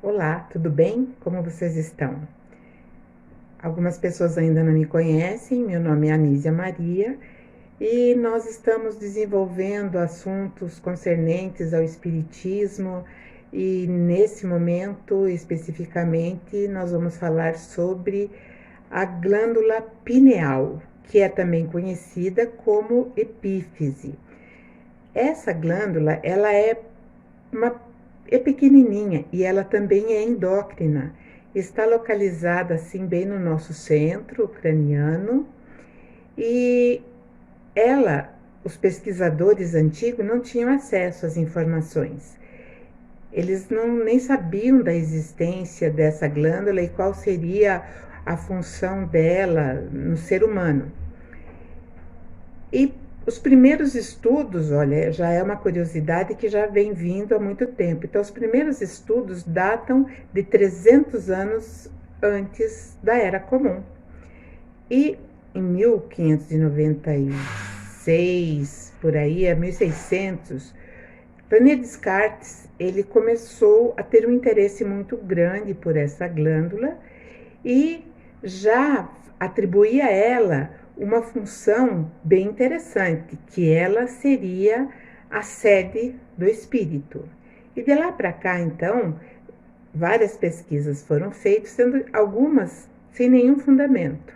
Olá, tudo bem? Como vocês estão? Algumas pessoas ainda não me conhecem, meu nome é Anísia Maria e nós estamos desenvolvendo assuntos concernentes ao Espiritismo e nesse momento especificamente nós vamos falar sobre a glândula pineal, que é também conhecida como epífise. Essa glândula, uma, é pequenininha e ela também é endócrina. Está localizada assim bem no nosso centro craniano e os pesquisadores antigos não tinham acesso às informações. Eles nem sabiam da existência dessa glândula e qual seria a função dela no ser humano. E os primeiros estudos, olha, já é uma curiosidade que já vem vindo há muito tempo. Então, os primeiros estudos datam de 300 anos antes da Era Comum. E em 1596, por aí, a 1600, René Descartes, ele começou a ter um interesse muito grande por essa glândula e já atribuía a ela uma função bem interessante, que ela seria a sede do espírito. E de lá para cá, então, várias pesquisas foram feitas, sendo algumas sem nenhum fundamento.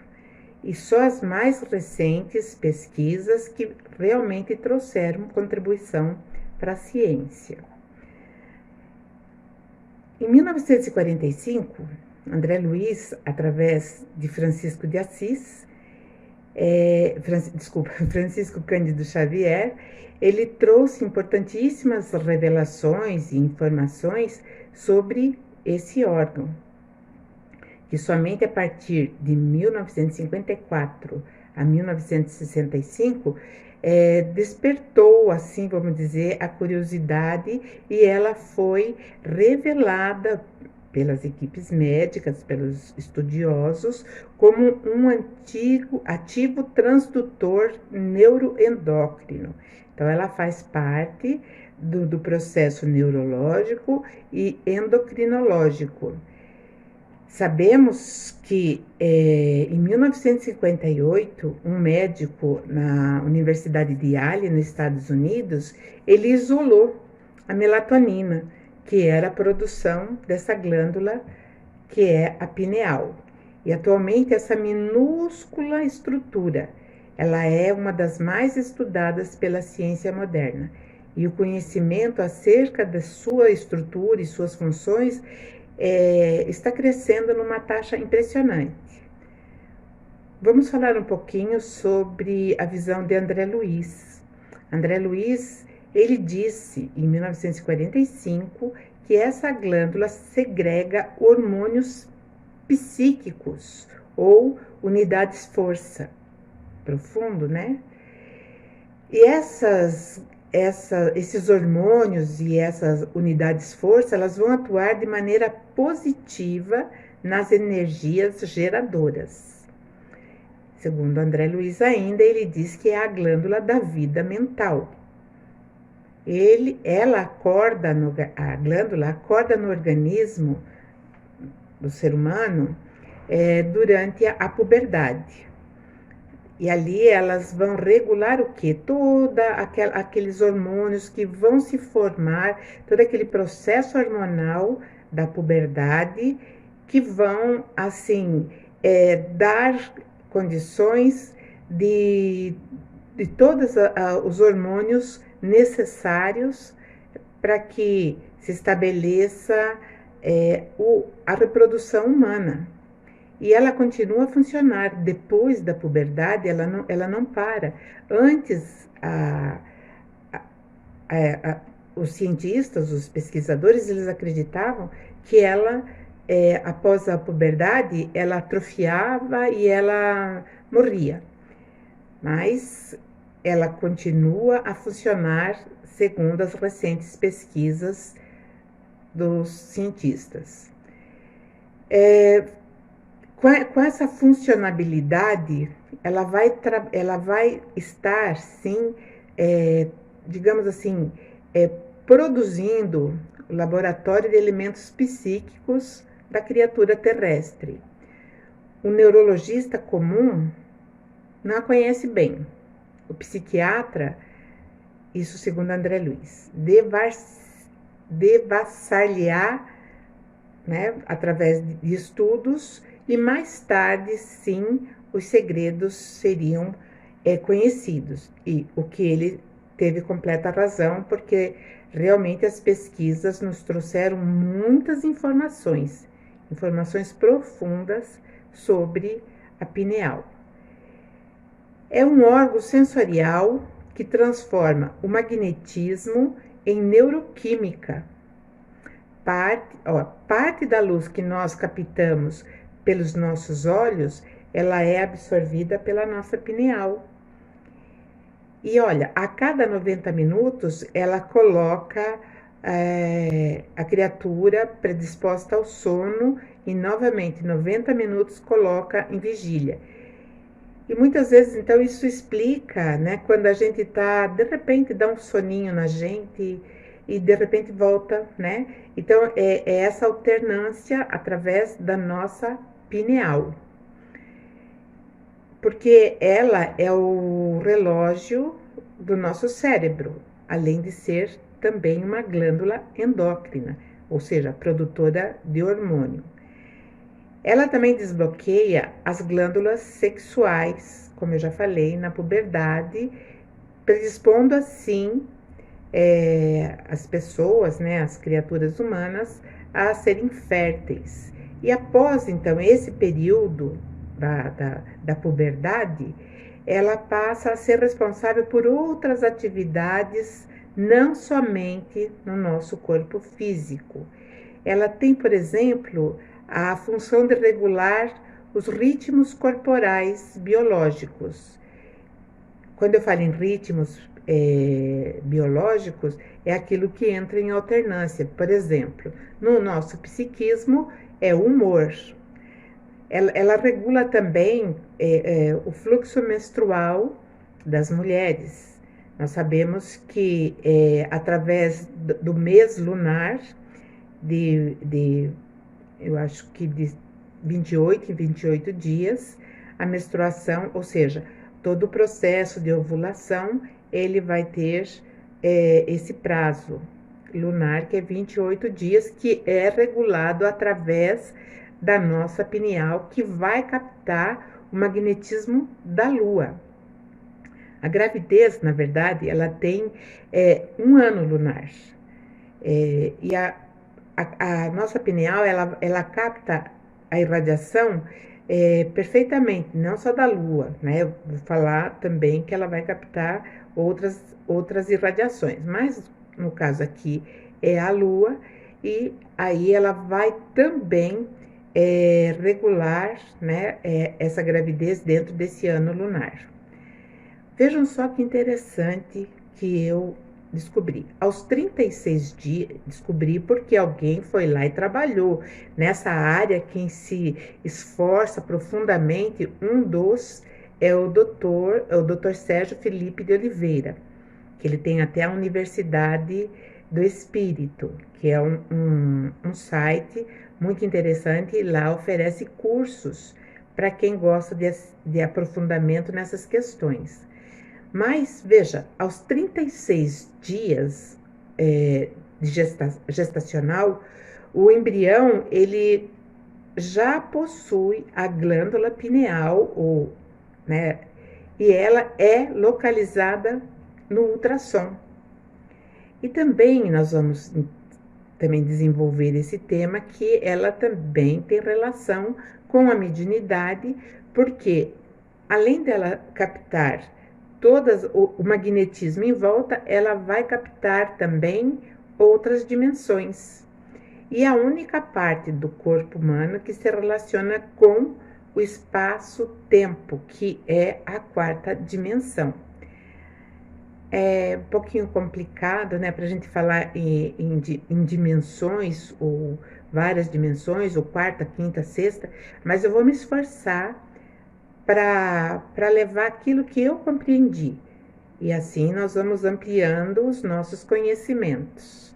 E só as mais recentes pesquisas que realmente trouxeram contribuição para a ciência. Em 1945, André Luiz, através de Francisco de Assis, Francisco Cândido Xavier, ele trouxe importantíssimas revelações e informações sobre esse órgão, que somente a partir de 1954 a 1965 despertou, assim vamos dizer, a curiosidade e ela foi revelada pelas equipes médicas, pelos estudiosos, como um ativo transdutor neuroendócrino. Então, ela faz parte do processo neurológico e endocrinológico. Sabemos que em 1958, um médico na Universidade de Yale, nos Estados Unidos, ele isolou a melatonina, que era a produção dessa glândula, que é a pineal. E atualmente essa minúscula estrutura, ela é uma das mais estudadas pela ciência moderna. E o conhecimento acerca da sua estrutura e suas funções está crescendo numa taxa impressionante. Vamos falar um pouquinho sobre a visão de André Luiz. André Luiz, ele disse em 1945 que essa glândula segrega hormônios psíquicos ou unidades força. Profundo, né? E esses hormônios e essas unidades força, elas vão atuar de maneira positiva nas energias geradoras. Segundo André Luiz ainda, ele diz que é a glândula da vida mental. A glândula acorda no organismo do ser humano durante a puberdade. E ali elas vão regular o quê? Aqueles hormônios que vão se formar, todo aquele processo hormonal da puberdade que vão, assim, dar condições de todos os hormônios necessários para que se estabeleça a reprodução humana. E ela continua a funcionar depois da puberdade, ela não para. Antes, os cientistas, os pesquisadores, eles acreditavam que ela, após a puberdade, ela atrofiava e ela morria. Mas ela continua a funcionar segundo as recentes pesquisas dos cientistas. Com essa funcionabilidade, ela vai estar, sim, digamos assim, produzindo o laboratório de elementos psíquicos da criatura terrestre. O neurologista comum não a conhece bem. O psiquiatra, isso segundo André Luiz, devassar-lhe-á, né, através de estudos, e mais tarde, sim, os segredos seriam conhecidos. E o que ele teve completa razão, porque realmente as pesquisas nos trouxeram muitas informações profundas sobre a pineal. É um órgão sensorial que transforma o magnetismo em neuroquímica. Parte da luz que nós captamos pelos nossos olhos, ela é absorvida pela nossa pineal. E olha, a cada 90 minutos, ela coloca a criatura predisposta ao sono e novamente 90 minutos coloca em vigília. E muitas vezes, então, isso explica, né, quando a gente tá, de repente, dá um soninho na gente e de repente volta, né? Então, é essa alternância através da nossa pineal. Porque ela é o relógio do nosso cérebro, além de ser também uma glândula endócrina, ou seja, produtora de hormônio. Ela também desbloqueia as glândulas sexuais, como eu já falei, na puberdade, predispondo assim as pessoas, né, as criaturas humanas, a serem férteis. E após, então, esse período da puberdade, ela passa a ser responsável por outras atividades, não somente no nosso corpo físico. Ela tem, por exemplo, a função de regular os ritmos corporais biológicos. Quando eu falo em ritmos biológicos, é aquilo que entra em alternância. Por exemplo, no nosso psiquismo é o humor. Ela regula também o fluxo menstrual das mulheres. Nós sabemos que através do mês lunar, eu acho que de 28 em 28 dias, a menstruação, ou seja, todo o processo de ovulação, ele vai ter esse prazo lunar, que é 28 dias, que é regulado através da nossa pineal, que vai captar o magnetismo da Lua. A gravidez, na verdade, ela tem 1 ano lunar. E a nossa pineal, ela capta a irradiação perfeitamente, não só da Lua, né? Eu vou falar também que ela vai captar outras irradiações, mas no caso aqui é a Lua, e aí ela vai também regular, né, essa gravidez dentro desse ano lunar. Vejam só que interessante que eu descobri. Aos 36 dias, descobri porque alguém foi lá e trabalhou nessa área. Quem se esforça profundamente, é o doutor Sérgio Felipe de Oliveira, que ele tem até a Universidade do Espírito, que é um site muito interessante, e lá oferece cursos para quem gosta de aprofundamento nessas questões. Mas, veja, aos 36 dias gestacional, o embrião, ele já possui a glândula pineal, né, e ela é localizada no ultrassom. E também nós vamos também desenvolver esse tema, que ela também tem relação com a mediunidade, porque além dela captar o magnetismo em volta, ela vai captar também outras dimensões. E a única parte do corpo humano que se relaciona com o espaço-tempo, que é a 4ª dimensão. É um pouquinho complicado, né, para a gente falar em dimensões, ou várias dimensões, ou 4ª, 5ª, 6ª, mas eu vou me esforçar para levar aquilo que eu compreendi. E assim nós vamos ampliando os nossos conhecimentos.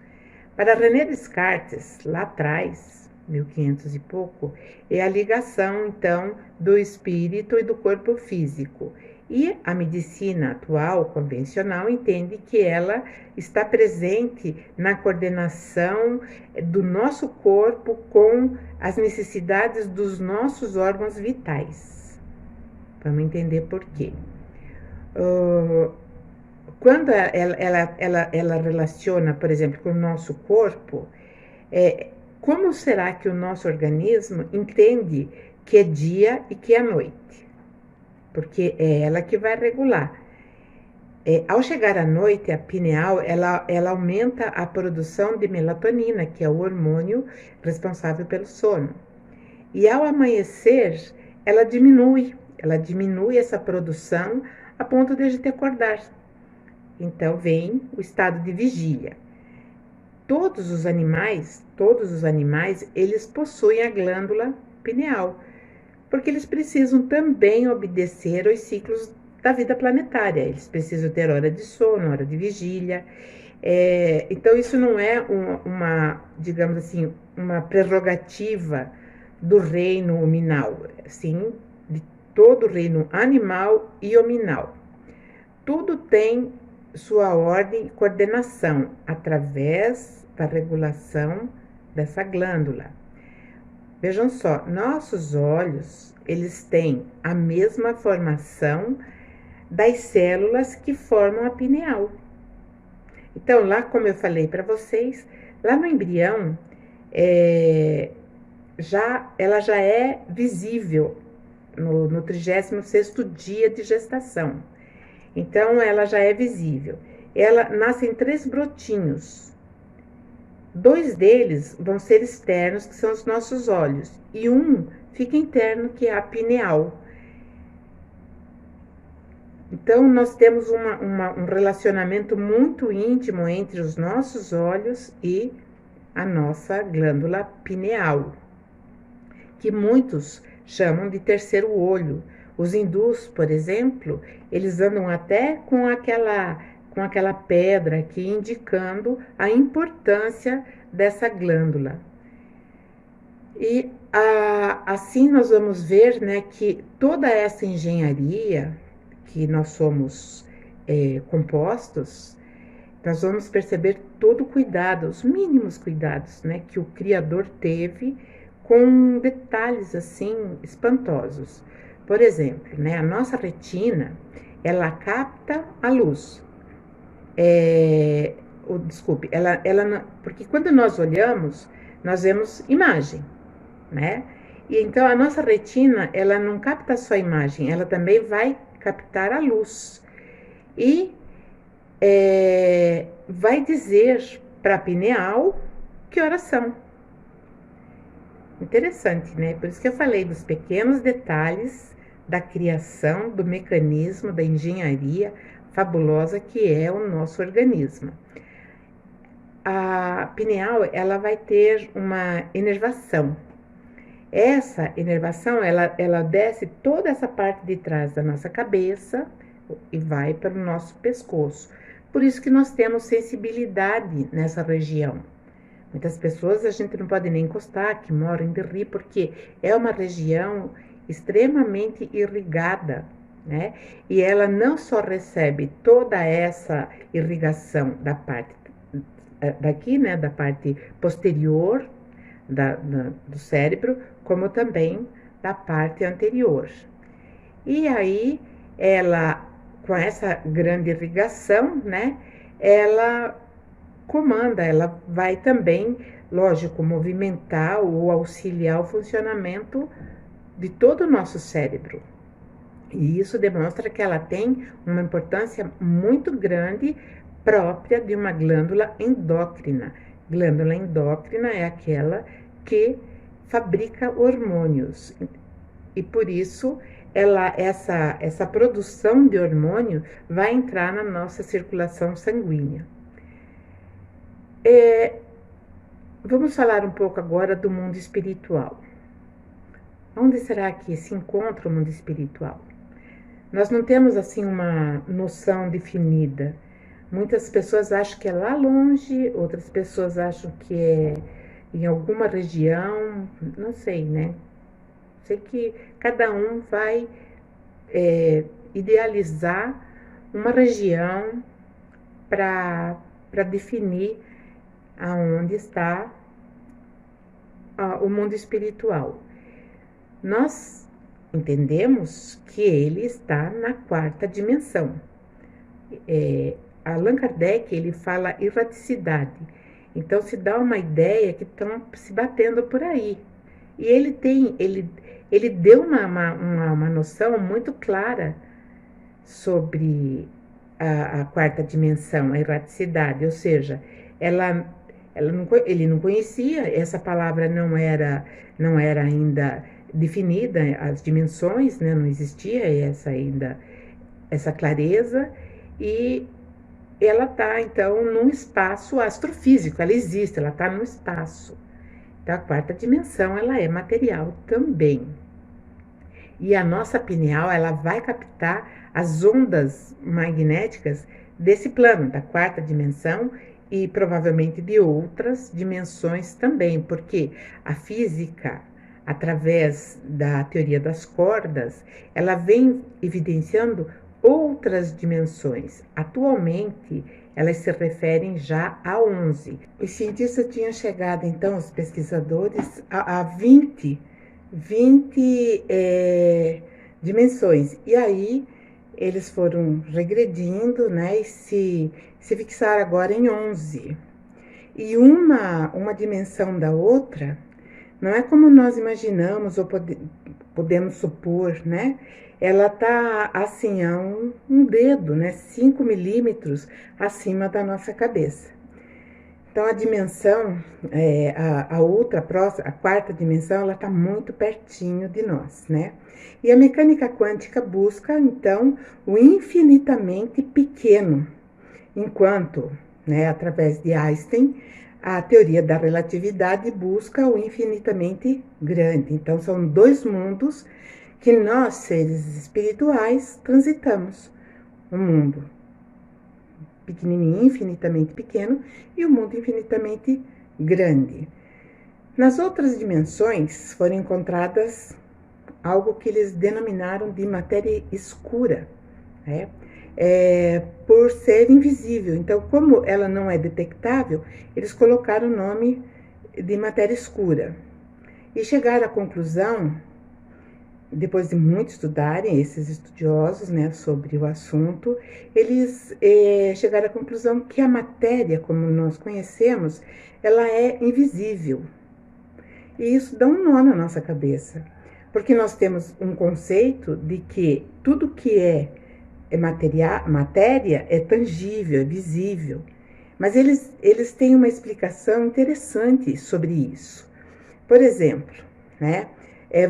Para René Descartes, lá atrás, 1500 e pouco, é a ligação, então, do espírito e do corpo físico. E a medicina atual, convencional, entende que ela está presente na coordenação do nosso corpo com as necessidades dos nossos órgãos vitais. Vamos entender por quê. Quando ela relaciona, por exemplo, com o nosso corpo, como será que o nosso organismo entende que é dia e que é noite? Porque é ela que vai regular. Ao chegar à noite, a pineal, ela aumenta a produção de melatonina, que é o hormônio responsável pelo sono. E ao amanhecer, ela diminui essa produção a ponto de a gente acordar. Então vem o estado de vigília. Todos os animais, eles possuem a glândula pineal, porque eles precisam também obedecer aos ciclos da vida planetária. Eles precisam ter hora de sono, hora de vigília. Então isso não é digamos assim, uma prerrogativa do reino hominal, sim, de todo o reino animal e hominal. Tudo tem sua ordem e coordenação através da regulação dessa glândula. Vejam só, nossos olhos, eles têm a mesma formação das células que formam a pineal. Então, lá, como eu falei para vocês, lá no embrião, ela já é visível no 36º dia de gestação. Então, ela já é visível. Ela nasce em 3 brotinhos. 2 deles vão ser externos, que são os nossos olhos, e um fica interno, que é a pineal. Então, nós temos um relacionamento muito íntimo entre os nossos olhos e a nossa glândula pineal, que muitos chamam de terceiro olho. Os hindus, por exemplo, eles andam até com aquela pedra aqui, indicando a importância dessa glândula. E assim nós vamos ver, né, que toda essa engenharia que nós somos compostos, nós vamos perceber todo o cuidado, os mínimos cuidados, né, que o Criador teve com detalhes assim espantosos. Por exemplo, né, a nossa retina, ela capta a luz. Porque quando nós olhamos, nós vemos imagem, né? E então a nossa retina, ela não capta só a imagem, ela também vai captar a luz. E vai dizer para a pineal que horas são. Interessante, né? Por isso que eu falei dos pequenos detalhes da criação, do mecanismo, da engenharia fabulosa que é o nosso organismo. A pineal, ela vai ter uma inervação. Essa inervação, ela desce toda essa parte de trás da nossa cabeça e vai para o nosso pescoço. Por isso que nós temos sensibilidade nessa região. Muitas pessoas a gente não pode nem encostar, que moram de rir, porque é uma região extremamente irrigada, né? E ela não só recebe toda essa irrigação da parte daqui, né, da parte posterior do cérebro, como também da parte anterior. E aí, ela, com essa grande irrigação, né, ela comanda, ela vai também, lógico, movimentar ou auxiliar o funcionamento de todo o nosso cérebro. E isso demonstra que ela tem uma importância muito grande própria de uma glândula endócrina. Glândula endócrina é aquela que fabrica hormônios. E por isso, essa produção de hormônio vai entrar na nossa circulação sanguínea. Vamos falar um pouco agora do mundo espiritual. Onde será que se encontra o mundo espiritual? Nós não temos assim uma noção definida, Muitas pessoas acham que é lá longe, outras pessoas acham que é em alguma região, não sei, né? Sei que cada um vai idealizar uma região para definir aonde está o mundo espiritual. Nós entendemos que ele está na quarta dimensão. Allan Kardec, ele fala erraticidade. Então se dá uma ideia que estão se batendo por aí. E ele deu uma noção muito clara sobre a quarta dimensão, a erraticidade, ou seja, ele não conhecia, essa palavra não era ainda definida, as dimensões, né, não existia essa clareza, e ela está, então, num espaço astrofísico, ela existe, ela está no espaço. Então, a quarta dimensão, ela é material também. E a nossa pineal, ela vai captar as ondas magnéticas desse plano, da quarta dimensão, e provavelmente de outras dimensões também, porque a física, através da teoria das cordas, ela vem evidenciando outras dimensões. Atualmente, elas se referem já a 11. Os cientistas tinham chegado, então, os pesquisadores, a 20 dimensões. E aí eles foram regredindo, né, e se fixaram agora em 11. E uma dimensão da outra não é como nós imaginamos ou podemos supor, né? Ela tá assim a um dedo, né, 5 milímetros acima da nossa cabeça. Então a dimensão, a outra próxima, a quarta dimensão, ela está muito pertinho de nós, né? E a mecânica quântica busca então o infinitamente pequeno, enquanto, né, através de Einstein, a teoria da relatividade busca o infinitamente grande. Então são dois mundos que nós, seres espirituais, transitamos. Um mundo pequenininho, infinitamente pequeno, e o mundo infinitamente grande. Nas outras dimensões foram encontradas algo que eles denominaram de matéria escura, né? Por ser invisível. Então, como ela não é detectável, eles colocaram o nome de matéria escura. E chegaram à conclusão, depois de muito estudarem, esses estudiosos, né, sobre o assunto, eles chegaram à conclusão que a matéria, como nós conhecemos, ela é invisível. E isso dá um nó na nossa cabeça, porque nós temos um conceito de que tudo que é matéria é tangível, é visível. Mas eles têm uma explicação interessante sobre isso. Por exemplo, né?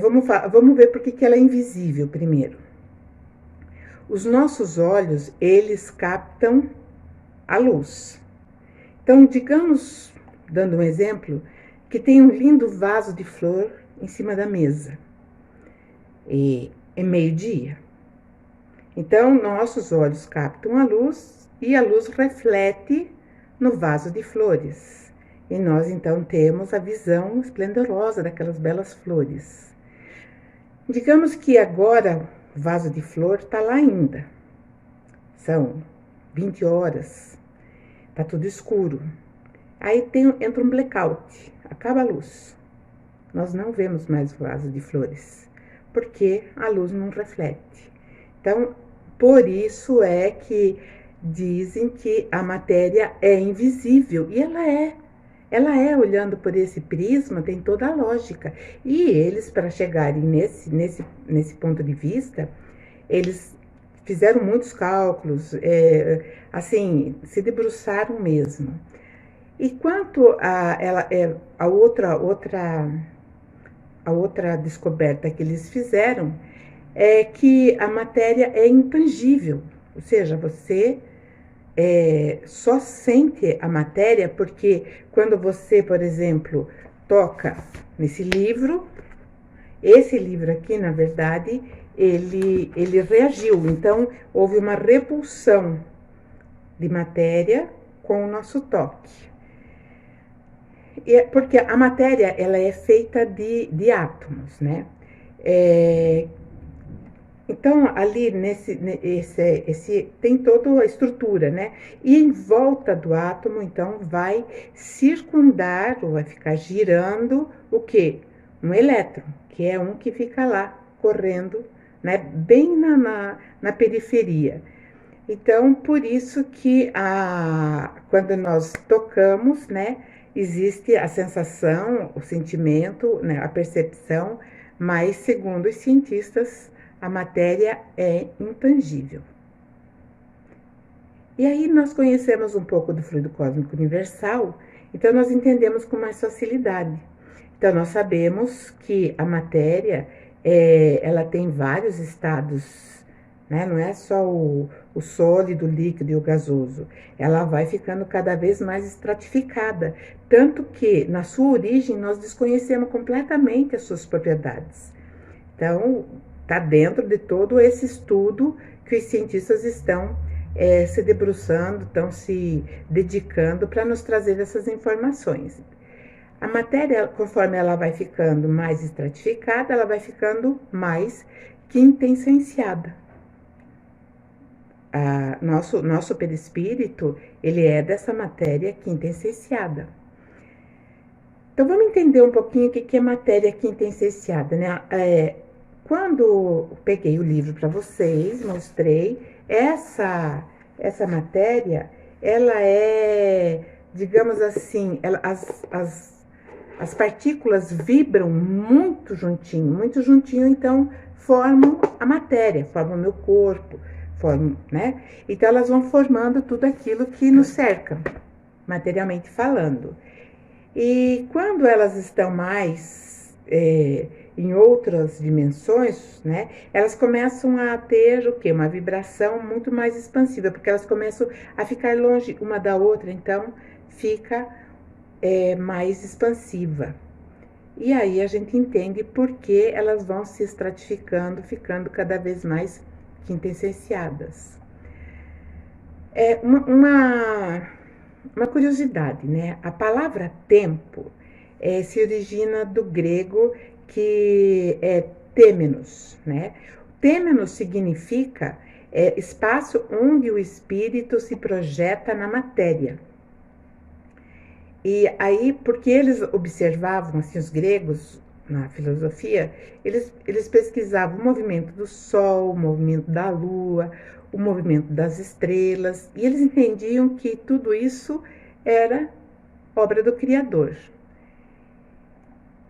Vamos ver por que ela é invisível primeiro. Os nossos olhos, eles captam a luz. Então, digamos, dando um exemplo, que tem um lindo vaso de flor em cima da mesa. E é meio-dia. Então, nossos olhos captam a luz e a luz reflete no vaso de flores. E nós, então, temos a visão esplendorosa daquelas belas flores. Digamos que agora o vaso de flor está lá ainda. São 20 horas, está tudo escuro. Aí entra um blackout, acaba a luz. Nós não vemos mais o vaso de flores, porque a luz não reflete. Então, por isso é que dizem que a matéria é invisível, e ela é. Ela é, olhando por esse prisma, tem toda a lógica. E eles, para chegarem nesse ponto de vista, eles fizeram muitos cálculos, assim, se debruçaram mesmo. E quanto a outra descoberta que eles fizeram é que a matéria é intangível, ou seja, você só sente a matéria porque quando você, por exemplo, toca nesse livro, esse livro aqui, na verdade, ele reagiu. Então, houve uma repulsão de matéria com o nosso toque. Porque a matéria, ela é feita de átomos, né? Então, ali tem toda a estrutura, né? E em volta do átomo, então, vai circundar, ou vai ficar girando, o quê? Um elétron, que é um que fica lá, correndo, né? Bem na periferia. Então, por isso que quando nós tocamos, né? Existe a sensação, o sentimento, né, a percepção, mas, segundo os cientistas, a matéria é intangível. E aí nós conhecemos um pouco do fluido cósmico universal, então nós entendemos com mais facilidade. Então nós sabemos que a matéria, ela tem vários estados, né? Não é só o sólido, o líquido e o gasoso. Ela vai ficando cada vez mais estratificada, tanto que na sua origem nós desconhecemos completamente as suas propriedades. Então, está dentro de todo esse estudo que os cientistas estão se debruçando, estão se dedicando para nos trazer essas informações. A matéria, conforme ela vai ficando mais estratificada, ela vai ficando mais quintessenciada. Nosso perispírito, ele é dessa matéria quintessenciada. Então, vamos entender um pouquinho o que é matéria quintessenciada, né? Quando peguei o livro para vocês, mostrei, essa matéria, ela é, digamos assim, as partículas vibram muito juntinho, então formam a matéria, formam o meu corpo, né? Então elas vão formando tudo aquilo que nos cerca, materialmente falando. E quando elas estão mais em outras dimensões, né, elas começam a ter o quê? Uma vibração muito mais expansiva, porque elas começam a ficar longe uma da outra, então fica mais expansiva. E aí a gente entende por que elas vão se estratificando, ficando cada vez mais quintessenciadas. Uma curiosidade, né? A palavra tempo se origina do grego, que é têmenos, né? Têmenos significa espaço onde o espírito se projeta na matéria. E aí, porque eles observavam, assim, os gregos, na filosofia, eles pesquisavam o movimento do sol, o movimento da lua, o movimento das estrelas, e eles entendiam que tudo isso era obra do Criador.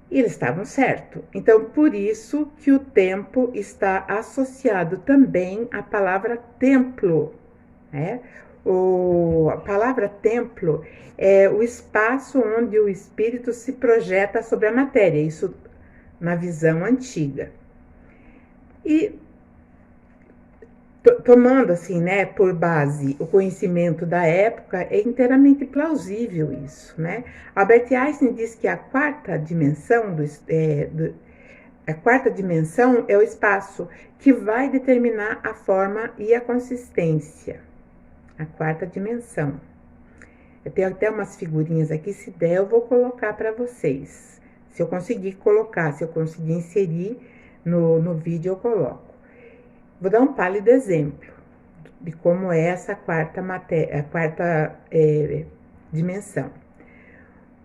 E eles estavam certos. Então, por isso que o tempo está associado também à palavra templo, né? A palavra templo é o espaço onde o espírito se projeta sobre a matéria, isso na visão antiga. E tomando assim, né, por base o conhecimento da época, é inteiramente plausível isso, né? Albert Einstein diz que a quarta dimensão a quarta dimensão é o espaço que vai determinar a forma e a consistência. A quarta dimensão. Eu tenho até umas figurinhas aqui, se der eu vou colocar para vocês. Se eu conseguir colocar, se eu conseguir inserir no vídeo, eu coloco. Vou dar um pálido exemplo de como é essa quarta dimensão.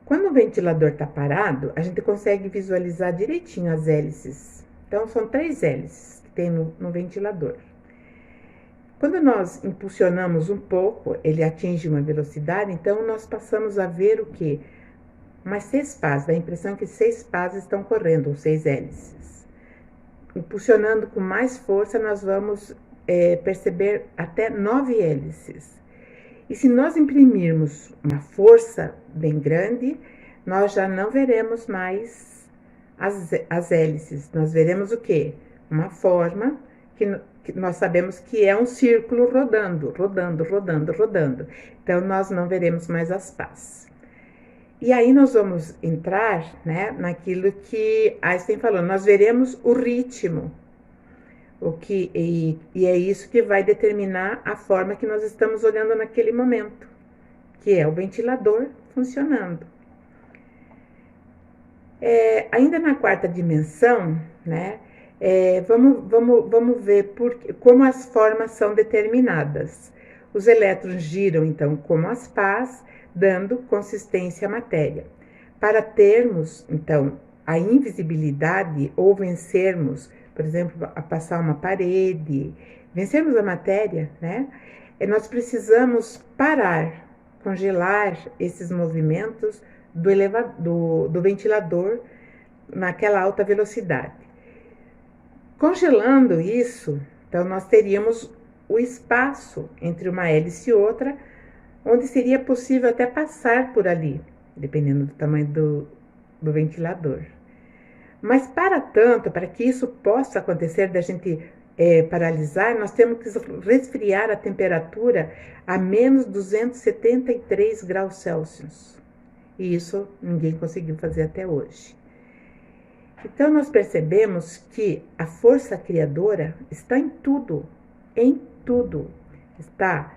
Quando o ventilador está parado, a gente consegue visualizar direitinho as hélices. Então, são 3 hélices que tem no ventilador. Quando nós impulsionamos um pouco, ele atinge uma velocidade, então nós passamos a ver o quê? Umas 6 pás, dá a impressão que 6 pás estão correndo, ou 6 hélices. Impulsionando com mais força, nós vamos perceber até 9 hélices. E se nós imprimirmos uma força bem grande, nós já não veremos mais as hélices. Nós veremos o quê? Uma forma que nós sabemos que é um círculo rodando. Então, nós não veremos mais as pás. E aí nós vamos entrar, né, naquilo que Einstein falou, nós veremos o ritmo. E é isso que vai determinar a forma que nós estamos olhando naquele momento, que é o ventilador funcionando. Ainda na quarta dimensão, né, vamos ver como as formas são determinadas. Os elétrons giram, então, como as pás, dando consistência à matéria. Para termos, então, a invisibilidade ou vencermos, por exemplo, a passar uma parede, vencermos a matéria, né, nós precisamos parar, congelar esses movimentos do ventilador naquela alta velocidade. Congelando isso, então nós teríamos o espaço entre uma hélice e outra, onde seria possível até passar por ali, dependendo do tamanho do ventilador. Mas para que isso possa acontecer, da gente paralisar, nós temos que resfriar a temperatura a menos 273 graus Celsius. E isso ninguém conseguiu fazer até hoje. Então, nós percebemos que a força criadora está em tudo, em tudo. Está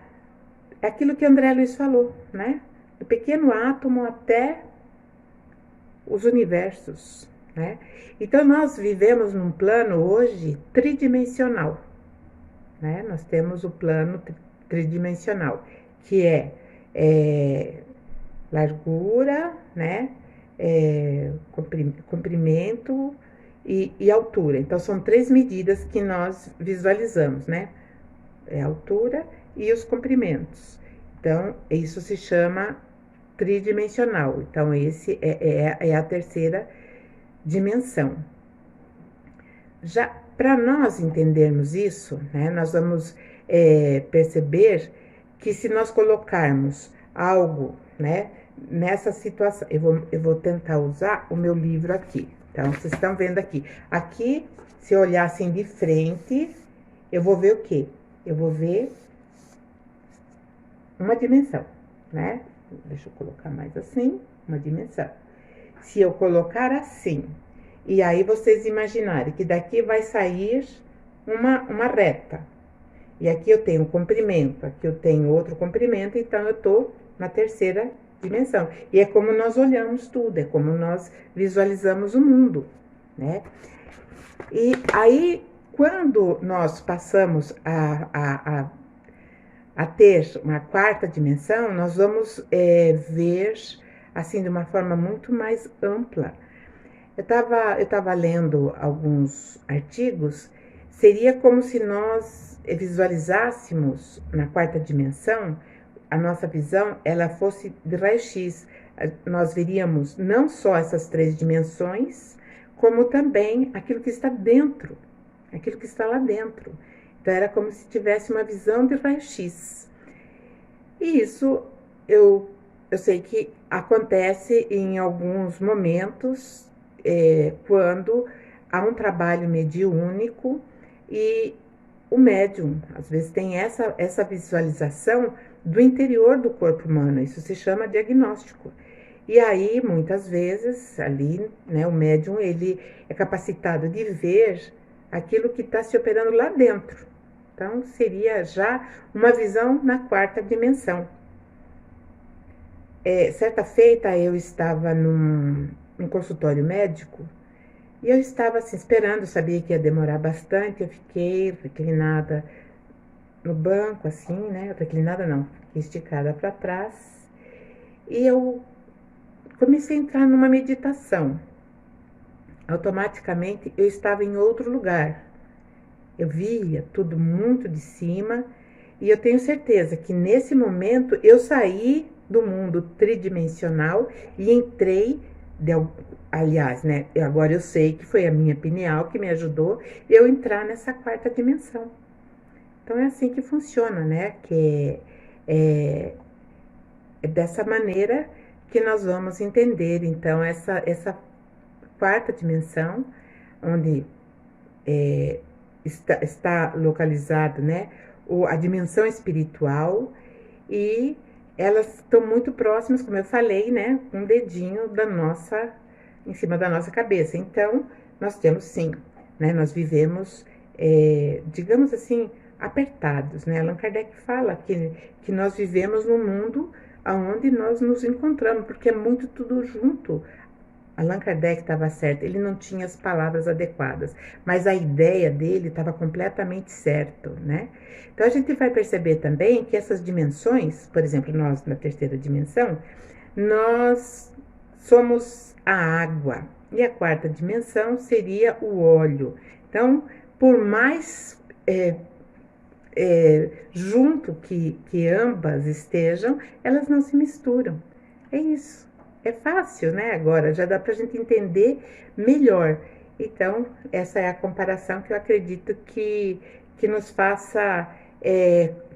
aquilo que André Luiz falou, né? Do pequeno átomo até os universos, né? Então, nós vivemos num plano hoje tridimensional, né? Nós temos o plano tridimensional, que é largura, né? Comprimento e altura. Então, são 3 medidas que nós visualizamos, né? A altura e os comprimentos. Então, isso se chama tridimensional. Então, esse é a terceira dimensão. Já para nós entendermos isso, né, nós vamos perceber que se nós colocarmos algo, né, nessa situação, eu vou tentar usar o meu livro aqui. Então, vocês estão vendo aqui. Aqui, se eu olhar assim de frente, eu vou ver o quê? Eu vou ver uma dimensão, né? Deixa eu colocar mais assim, uma dimensão. Se eu colocar assim, e aí vocês imaginarem que daqui vai sair uma reta. E aqui eu tenho um comprimento, aqui eu tenho outro comprimento, então eu tô na terceira dimensão. E é como nós olhamos tudo, é como nós visualizamos o mundo, né? E aí, quando nós passamos a ter uma quarta dimensão, nós vamos ver, assim, de uma forma muito mais ampla. Eu tava lendo alguns artigos, seria como se nós visualizássemos na quarta dimensão, a nossa visão, ela fosse de raio-x. Nós veríamos não só essas 3 dimensões, como também aquilo que está dentro, aquilo que está lá dentro. Então, era como se tivesse uma visão de raio-x. E isso eu sei que acontece em alguns momentos, quando há um trabalho mediúnico e o médium, às vezes, tem essa visualização do interior do corpo humano. Isso se chama diagnóstico. E aí, muitas vezes, ali, né, o médium, ele é capacitado de ver aquilo que está se operando lá dentro. Então, seria já uma visão na quarta dimensão. Certa feita, eu estava num consultório médico e eu estava assim, esperando, sabia que ia demorar bastante. Eu fiquei reclinada no banco, assim, né? Reclinada não, fiquei esticada para trás. E eu comecei a entrar numa meditação. Automaticamente, eu estava em outro lugar. Eu via tudo muito de cima e eu tenho certeza que nesse momento eu saí do mundo tridimensional e entrei, aliás, né? Agora eu sei que foi a minha pineal que me ajudou eu entrar nessa quarta dimensão. Então é assim que funciona, né? Que é dessa maneira que nós vamos entender, então, essa quarta dimensão, onde está localizado, né, a dimensão espiritual, e elas estão muito próximas, como eu falei, né, um dedinho em cima da nossa cabeça. Então, nós temos sim, né, nós vivemos digamos assim, apertados, né? Allan Kardec fala que nós vivemos num mundo onde nós nos encontramos, porque é muito tudo junto. Allan Kardec estava certo, ele não tinha as palavras adequadas, mas a ideia dele estava completamente certo, né? Então a gente vai perceber também que essas dimensões, por exemplo, nós na terceira dimensão, nós somos a água e a quarta dimensão seria o óleo. Então, por mais junto que ambas estejam, elas não se misturam. É isso. É fácil, né? Agora já dá para a gente entender melhor. Então, essa é a comparação que eu acredito que nos faça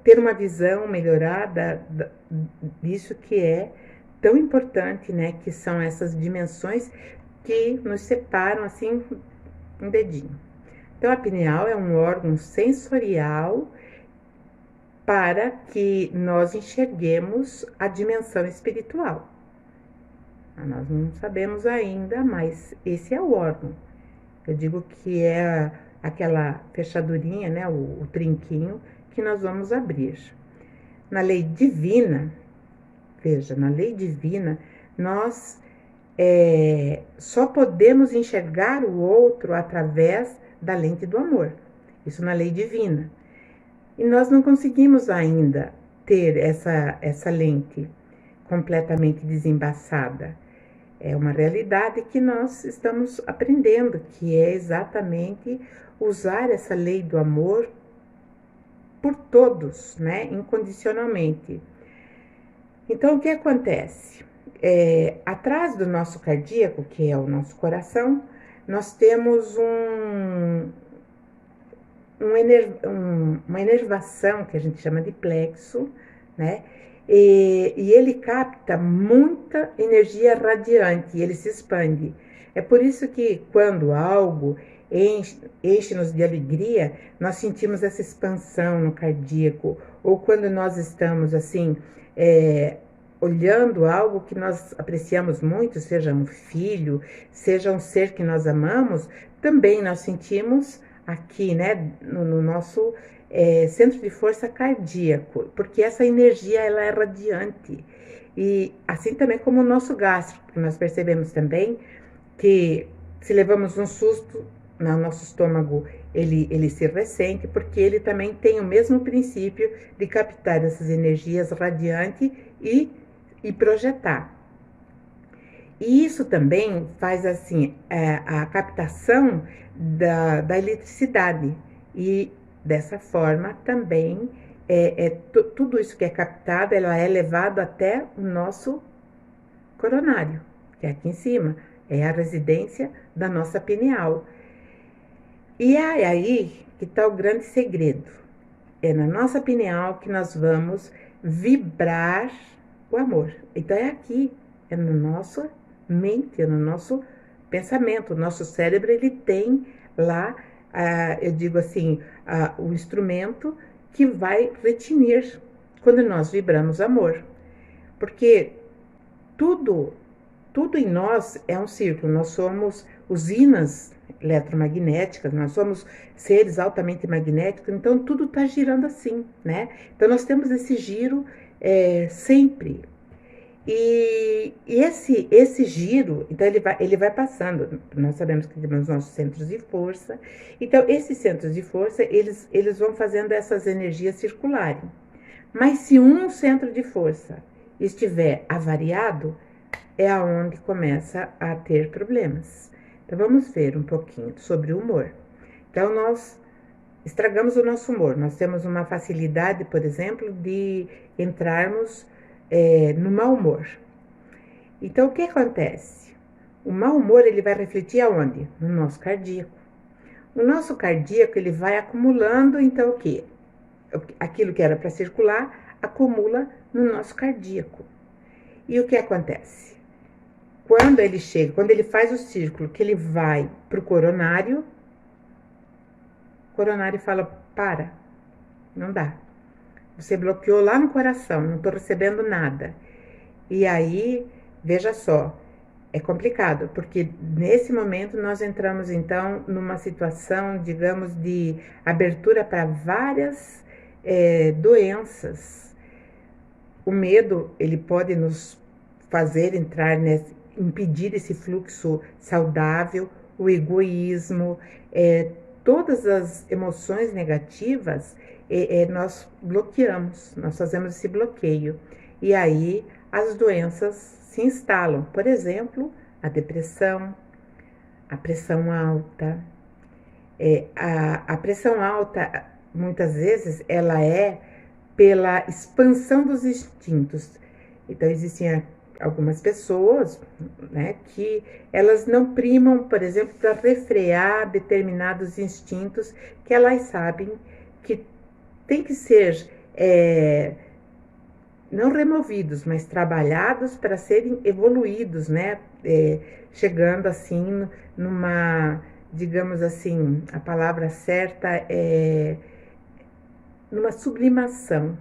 ter uma visão melhorada disso que é tão importante, né? Que são essas dimensões que nos separam assim um dedinho. Então, a pineal é um órgão sensorial para que nós enxerguemos a dimensão espiritual. Nós não sabemos ainda, mas esse é o órgão. Eu digo que é aquela fechadurinha, né, o trinquinho que nós vamos abrir. Na lei divina, veja, na lei divina, nós só podemos enxergar o outro através da lente do amor. Isso na lei divina. E nós não conseguimos ainda ter essa lente completamente desembaçada. É uma realidade que nós estamos aprendendo, que é exatamente usar essa lei do amor por todos, né, incondicionalmente. Então, o que acontece? Atrás do nosso cardíaco, que é o nosso coração, nós temos uma inervação que a gente chama de plexo, né? E ele capta muita energia radiante, ele se expande. É por isso que quando algo enche-nos de alegria, nós sentimos essa expansão no cardíaco, ou quando nós estamos assim, olhando algo que nós apreciamos muito, seja um filho, seja um ser que nós amamos, também nós sentimos aqui, né, no nosso centro de força cardíaco, porque essa energia ela é radiante. E assim também como o nosso gástrico, nós percebemos também que se levamos um susto no nosso estômago, ele se ressente, porque ele também tem o mesmo princípio de captar essas energias radiantes e projetar. E isso também faz assim a captação da eletricidade e dessa forma também tudo isso que é captado, ela é levado até o nosso coronário, que é aqui em cima, é a residência da nossa pineal. E é aí que está o grande segredo. É na nossa pineal que nós vamos vibrar o amor. Então é aqui, é no nosso mente, no nosso pensamento. O nosso cérebro, ele tem lá, eu digo assim, o instrumento que vai retinir quando nós vibramos amor. Porque tudo em nós é um círculo. Nós somos usinas eletromagnéticas, nós somos seres altamente magnéticos, então tudo está girando assim, né? Então nós temos esse giro sempre. E esse giro, então ele vai passando. Nós sabemos que temos nossos centros de força. Então, esses centros de força, eles vão fazendo essas energias circularem. Mas se um centro de força estiver avariado, é aonde começa a ter problemas. Então, vamos ver um pouquinho sobre o humor. Então, nós estragamos o nosso humor. Nós temos uma facilidade, por exemplo, de entrarmos no mau humor. Então, o que acontece? O mau humor, ele vai refletir aonde? No nosso cardíaco. O nosso cardíaco, ele vai acumulando, então, o quê? Aquilo que era para circular, acumula no nosso cardíaco. E o que acontece? Quando ele chega, quando ele faz o círculo, que ele vai para o coronário fala, para, não dá. Você bloqueou lá no coração, não estou recebendo nada. E aí, veja só, é complicado, porque nesse momento nós entramos então numa situação, digamos, de abertura para várias doenças. O medo, ele pode nos fazer entrar impedir esse fluxo saudável, o egoísmo, todas as emoções negativas, nós bloqueamos, nós fazemos esse bloqueio. E aí as doenças se instalam. Por exemplo, a depressão, a pressão alta. A pressão alta, muitas vezes, ela é pela expansão dos instintos. Então, existem algumas pessoas, né, que elas não primam, por exemplo, para refrear determinados instintos que elas sabem que tem que ser não removidos, mas trabalhados para serem evoluídos, né? Chegando assim numa, digamos assim, a palavra certa é numa sublimação,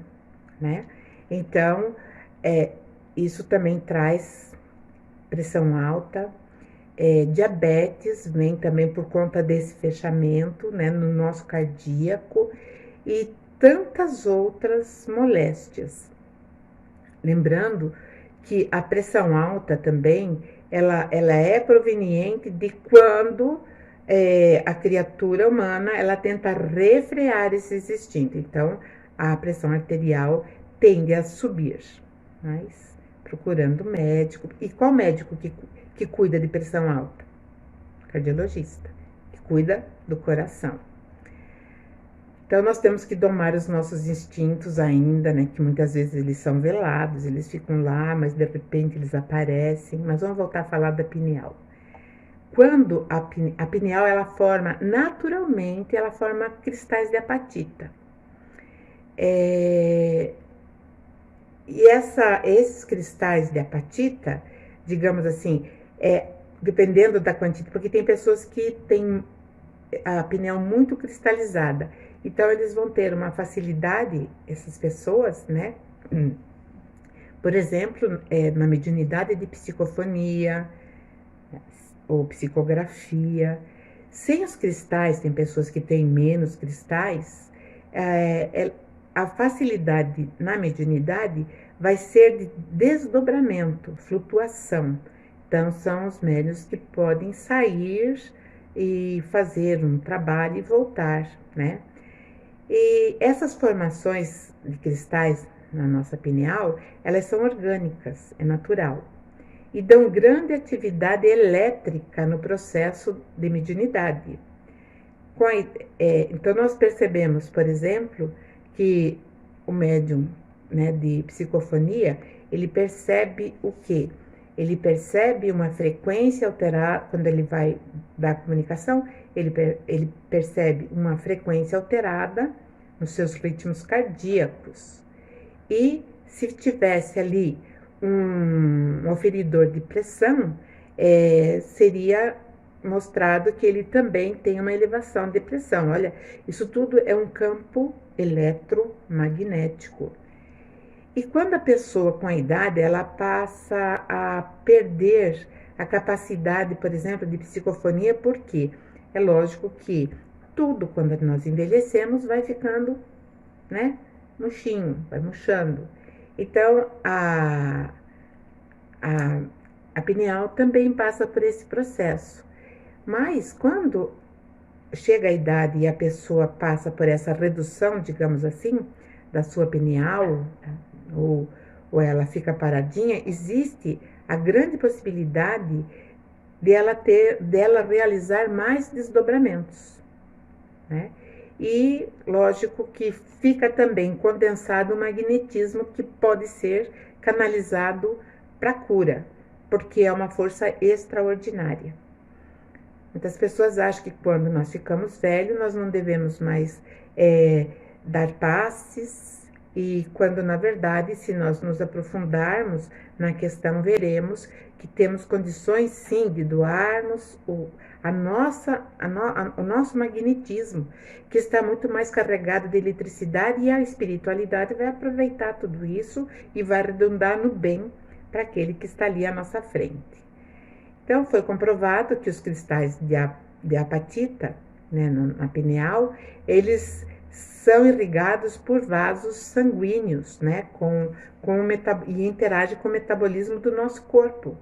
né? Então, isso também traz pressão alta, diabetes vem também por conta desse fechamento, né, no nosso cardíaco e tantas outras moléstias. Lembrando que a pressão alta também, ela é proveniente de quando a criatura humana, ela tenta refrear esses instintos. Então, a pressão arterial tende a subir, mas procurando médico. E qual médico que cuida de pressão alta? Cardiologista, que cuida do coração. Então, nós temos que domar os nossos instintos ainda, né? Que muitas vezes eles são velados, eles ficam lá, mas de repente eles aparecem. Mas vamos voltar a falar da pineal. Quando a pineal, ela forma, naturalmente, ela forma cristais de apatita. E esses cristais de apatita, digamos assim, dependendo da quantidade, porque tem pessoas que têm a pineal muito cristalizada. Então, eles vão ter uma facilidade, essas pessoas, né? Por exemplo, na mediunidade de psicofonia ou psicografia. Sem os cristais, tem pessoas que têm menos cristais, a facilidade na mediunidade vai ser de desdobramento, flutuação. Então, são os médiuns que podem sair e fazer um trabalho e voltar, né? E essas formações de cristais na nossa pineal, elas são orgânicas, é natural. E dão grande atividade elétrica no processo de mediunidade. Então, nós percebemos, por exemplo, que o médium, né, de psicofonia, ele percebe o quê? Ele percebe uma frequência alterada, quando ele vai dar comunicação, ele percebe uma frequência alterada nos seus ritmos cardíacos. E se tivesse ali um oferidor de pressão, seria mostrado que ele também tem uma elevação de pressão. Olha, isso tudo é um campo eletromagnético. E quando a pessoa com a idade, ela passa a perder a capacidade, por exemplo, de psicofonia, porque é lógico que tudo, quando nós envelhecemos, vai ficando, né, murchinho, vai murchando. Então, a pineal também passa por esse processo. Mas, quando chega a idade e a pessoa passa por essa redução, digamos assim, da sua pineal, ou ela fica paradinha, existe a grande possibilidade dela realizar mais desdobramentos, né? E lógico que fica também condensado o magnetismo que pode ser canalizado para cura, porque é uma força extraordinária. Muitas pessoas acham que quando nós ficamos velhos, nós não devemos mais dar passes, e quando na verdade, se nós nos aprofundarmos na questão, veremos que temos condições sim de doarmos o nosso magnetismo, que está muito mais carregado de eletricidade, e a espiritualidade vai aproveitar tudo isso e vai redundar no bem para aquele que está ali à nossa frente. Então, foi comprovado que os cristais de apatita, né, na pineal, eles são irrigados por vasos sanguíneos, né, e interage com o metabolismo do nosso corpo.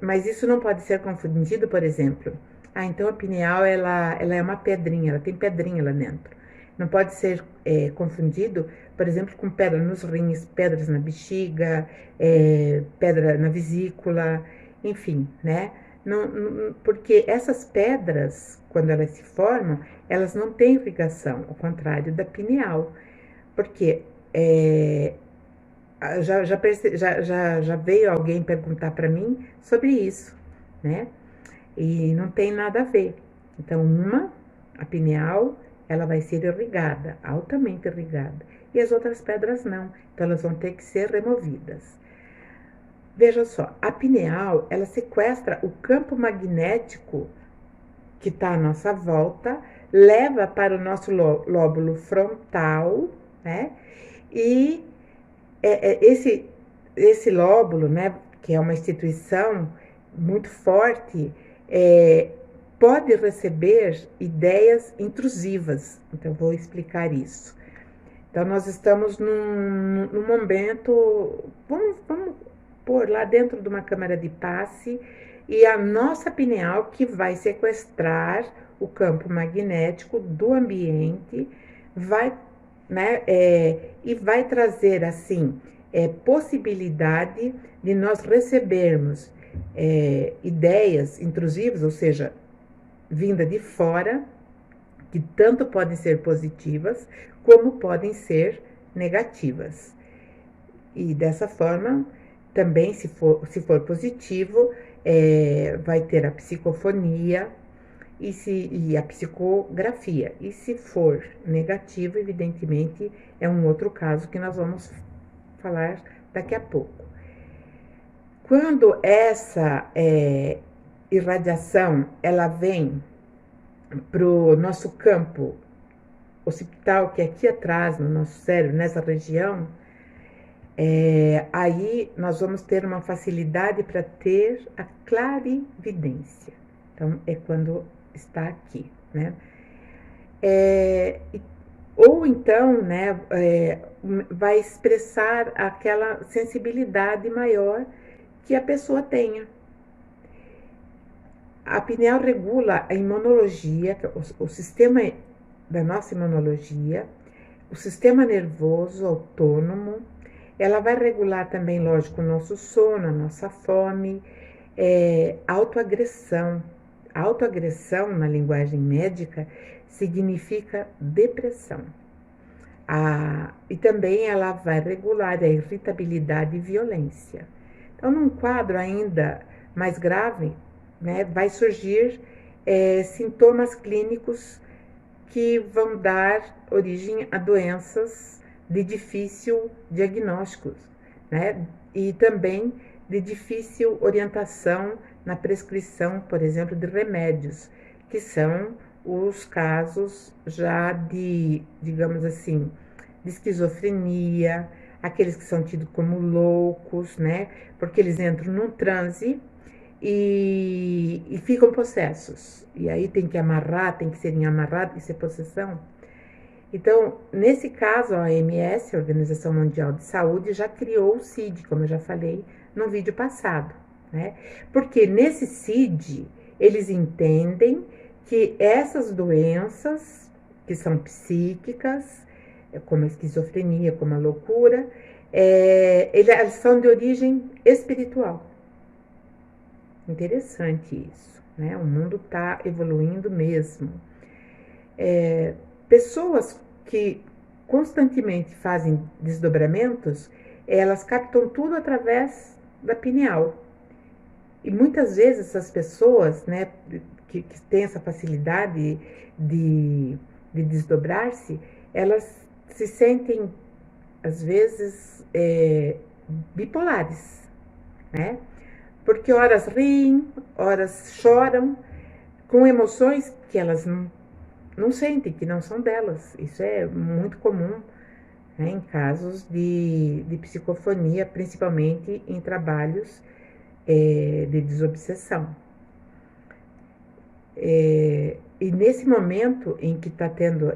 Mas isso não pode ser confundido, por exemplo. Então a pineal ela é uma pedrinha, ela tem pedrinha lá dentro. Não pode ser confundido, por exemplo, com pedra nos rins, pedras na bexiga, pedra na vesícula, enfim, né? Porque essas pedras, quando elas se formam, elas não têm irrigação, ao contrário da pineal. Porque já veio alguém perguntar para mim sobre isso, né? E não tem nada a ver. Então, a pineal, ela vai ser irrigada, altamente irrigada. E as outras pedras não. Então, elas vão ter que ser removidas. Veja só, a pineal, ela sequestra o campo magnético que está à nossa volta, leva para o nosso lóbulo frontal, né? E esse lóbulo, né, que é uma instituição muito forte, pode receber ideias intrusivas. Então, vou explicar isso. Então, nós estamos num momento, vamos pôr lá dentro de uma câmara de passe, e a nossa pineal que vai sequestrar o campo magnético do ambiente, né, e vai trazer, assim, possibilidade de nós recebermos ideias intrusivas, ou seja, vinda de fora, que tanto podem ser positivas, como podem ser negativas. E dessa forma, também, se for positivo, vai ter a psicofonia e a psicografia. E se for negativo, evidentemente, é um outro caso que nós vamos falar daqui a pouco. Quando essa irradiação ela vem para o nosso campo occipital, que é aqui atrás no nosso cérebro, nessa região, aí nós vamos ter uma facilidade para ter a clarividência. Então, é quando está aqui, né? Ou então, né, vai expressar aquela sensibilidade maior que a pessoa tenha. A pineal regula a imunologia, o sistema da nossa imunologia, o sistema nervoso autônomo. Ela vai regular também, lógico, o nosso sono, a nossa fome, autoagressão. Autoagressão, na linguagem médica, significa depressão. E também ela vai regular a irritabilidade e violência. Então, num quadro ainda mais grave, né, vai surgir sintomas clínicos que vão dar origem a doenças de difícil diagnóstico, né, e também de difícil orientação na prescrição, por exemplo, de remédios, que são os casos já de, digamos assim, de esquizofrenia, aqueles que são tidos como loucos, né, porque eles entram num transe e ficam possessos. E aí tem que amarrar, tem que serem amarrados, isso é possessão. Então, nesse caso, a OMS, a Organização Mundial de Saúde, já criou o CID, como eu já falei no vídeo passado, né? Porque nesse CID, eles entendem que essas doenças, que são psíquicas, como a esquizofrenia, como a loucura, elas são de origem espiritual. Interessante isso, né? O mundo está evoluindo mesmo. Pessoas que constantemente fazem desdobramentos, elas captam tudo através da pineal. E muitas vezes essas pessoas, né, que têm essa facilidade de desdobrar-se, elas se sentem, às vezes, bipolares, né? Porque horas riem, horas choram, com emoções que elas não sentem, que não são delas. Isso é muito comum, né, em casos de psicofonia, principalmente em trabalhos de desobsessão. E nesse momento em que está tendo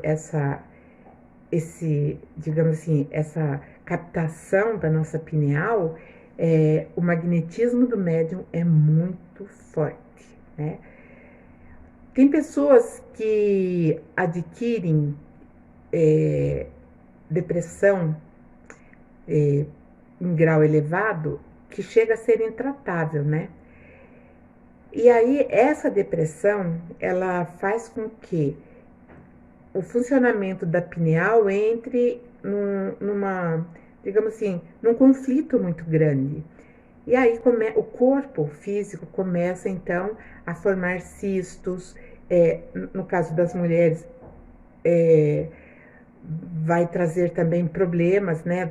digamos assim, essa captação da nossa pineal, o magnetismo do médium é muito forte, né? Tem pessoas que adquirem depressão em grau elevado que chega a ser intratável, né? E aí essa depressão, ela faz com que o funcionamento da pineal entre digamos assim, num conflito muito grande. E aí o corpo físico começa então a formar cistos, no caso das mulheres, vai trazer também problemas, né,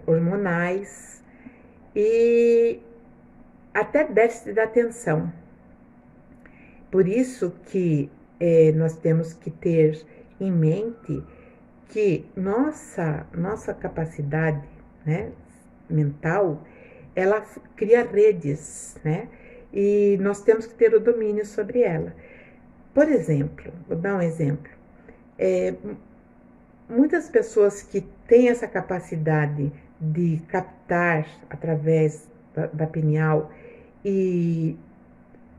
hormonais e até déficit da atenção. Por isso que nós temos que ter em mente que nossa capacidade, né, mental, ela cria redes, né? E nós temos que ter o domínio sobre ela. Por exemplo, vou dar um exemplo. Muitas pessoas que têm essa capacidade de captar através da pineal e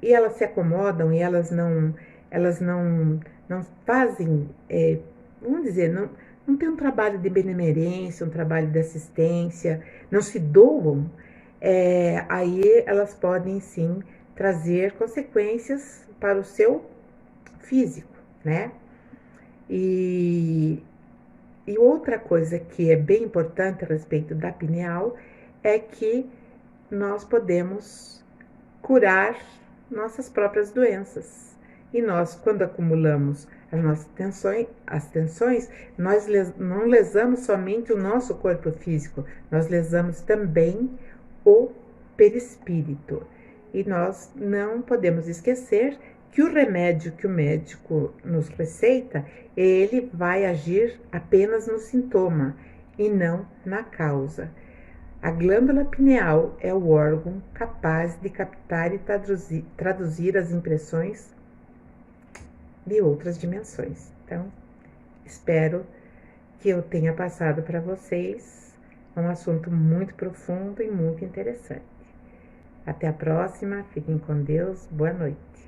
elas se acomodam e elas não fazem, vamos dizer, não tem um trabalho de benemerência, um trabalho de assistência, não se doam, aí elas podem sim trazer consequências para o seu físico, né? E outra coisa que é bem importante a respeito da pineal é que nós podemos curar nossas próprias doenças. E nós, quando acumulamos as nossas tensões, nós não lesamos somente o nosso corpo físico, nós lesamos também o perispírito. E nós não podemos esquecer que o remédio que o médico nos receita, ele vai agir apenas no sintoma e não na causa. A glândula pineal é o órgão capaz de captar e traduzir as impressões de outras dimensões. Então, espero que eu tenha passado para vocês um assunto muito profundo e muito interessante. Até a próxima, fiquem com Deus, boa noite.